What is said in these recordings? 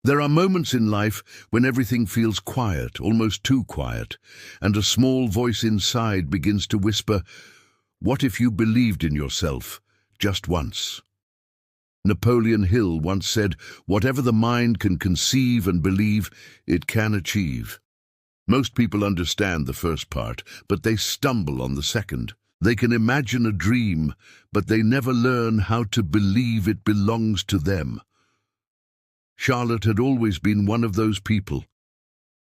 There are moments in life when everything feels quiet, almost too quiet, and a small voice inside begins to whisper, "What if you believed in yourself just once?" Napoleon Hill once said, "Whatever the mind can conceive and believe, it can achieve." Most people understand the first part, but they stumble on the second. They can imagine a dream, but they never learn how to believe it belongs to them. Charlotte had always been one of those people.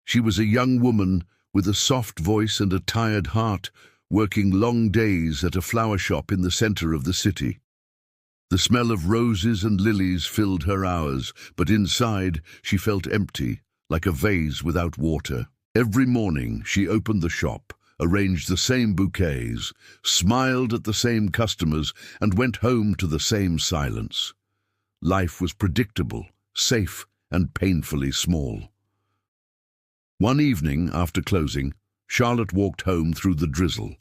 She was a young woman with a soft voice and a tired heart, working long days at a flower shop in the center of the city. The smell of roses and lilies filled her hours, but inside she felt empty, like a vase without water. Every morning she opened the shop, arranged the same bouquets, smiled at the same customers, and went home to the same silence. Life was predictable, safe, and painfully small. One evening, after closing, Charlotte walked home through the drizzle.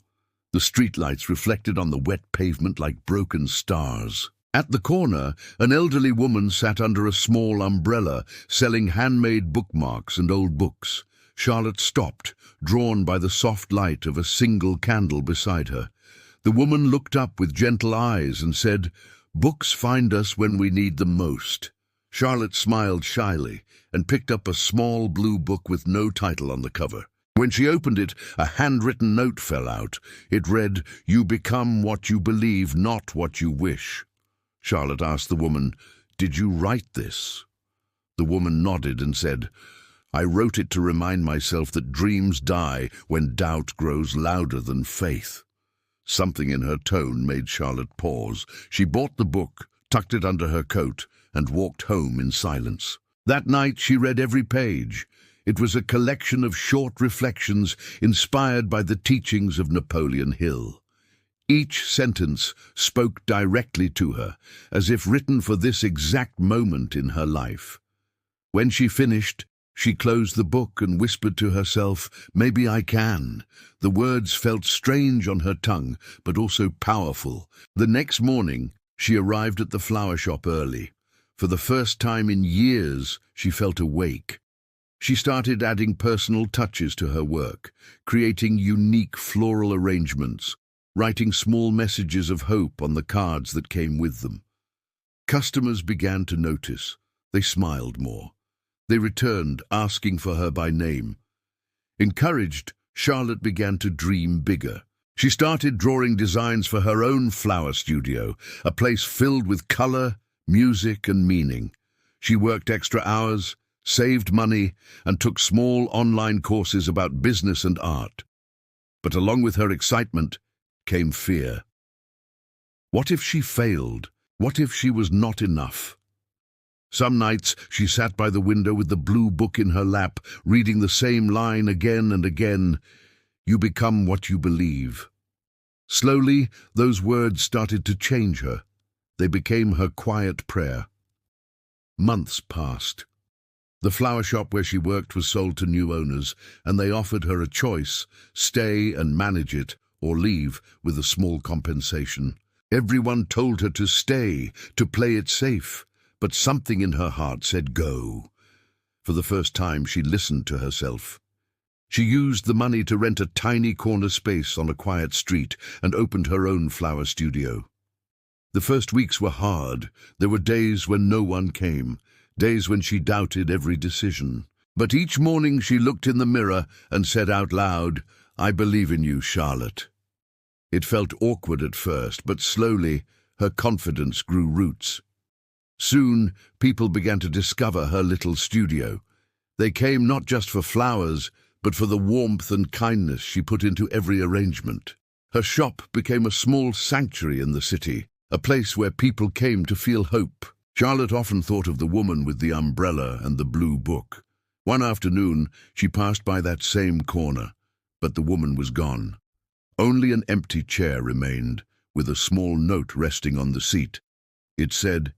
The streetlights reflected on the wet pavement like broken stars. At the corner, an elderly woman sat under a small umbrella, selling handmade bookmarks and old books. Charlotte stopped, drawn by the soft light of a single candle beside her. The woman looked up with gentle eyes and said, "Books find us when we need them most." Charlotte smiled shyly and picked up a small blue book with no title on the cover. When she opened it, a handwritten note fell out. It read, "You become what you believe, not what you wish." Charlotte asked the woman, "Did you write this?" The woman nodded and said, "I wrote it to remind myself that dreams die when doubt grows louder than faith." Something in her tone made Charlotte pause. She bought the book, tucked it under her coat, and walked home in silence. That night she read every page. It was a collection of short reflections inspired by the teachings of Napoleon Hill. Each sentence spoke directly to her, as if written for this exact moment in her life. When she finished, she closed the book and whispered to herself, "Maybe I can." The words felt strange on her tongue, but also powerful. The next morning, she arrived at the flower shop early. For the first time in years, she felt awake. She started adding personal touches to her work, creating unique floral arrangements, writing small messages of hope on the cards that came with them. Customers began to notice. They smiled more. They returned, asking for her by name. Encouraged, Charlotte began to dream bigger. She started drawing designs for her own flower studio, a place filled with color, music, and meaning. She worked extra hours, saved money, and took small online courses about business and art. But along with her excitement came fear. What if she failed? What if she was not enough? Some nights she sat by the window with the blue book in her lap, reading the same line again and again, "You become what you believe." Slowly, those words started to change her. They became her quiet prayer. Months passed. The flower shop where she worked was sold to new owners, and they offered her a choice: stay and manage it, or leave with a small compensation. Everyone told her to stay, to play it safe. But something in her heart said go. For the first time, she listened to herself. She used the money to rent a tiny corner space on a quiet street and opened her own flower studio. The first weeks were hard. There were days when no one came, days when she doubted every decision. But each morning she looked in the mirror and said out loud, "I believe in you, Charlotte." It felt awkward at first, but slowly her confidence grew roots. Soon, people began to discover her little studio. They came not just for flowers, but for the warmth and kindness she put into every arrangement. Her shop became a small sanctuary in the city, a place where people came to feel hope. Charlotte often thought of the woman with the umbrella and the blue book. One afternoon, she passed by that same corner, but the woman was gone. Only an empty chair remained, with a small note resting on the seat. It said,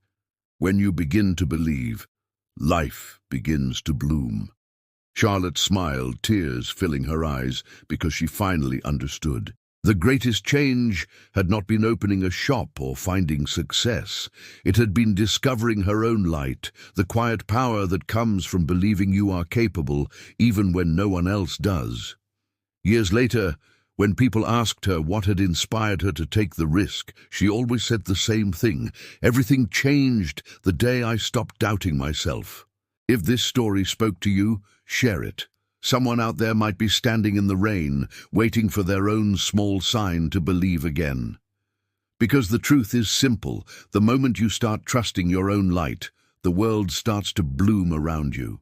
"When you begin to believe, life begins to bloom." Charlotte smiled, tears filling her eyes, because she finally understood. The greatest change had not been opening a shop or finding success. It had been discovering her own light, the quiet power that comes from believing you are capable even when no one else does. Years later, when people asked her what had inspired her to take the risk, she always said the same thing: "Everything changed the day I stopped doubting myself." If this story spoke to you, share it. Someone out there might be standing in the rain, waiting for their own small sign to believe again. Because the truth is simple: the moment you start trusting your own light, the world starts to bloom around you.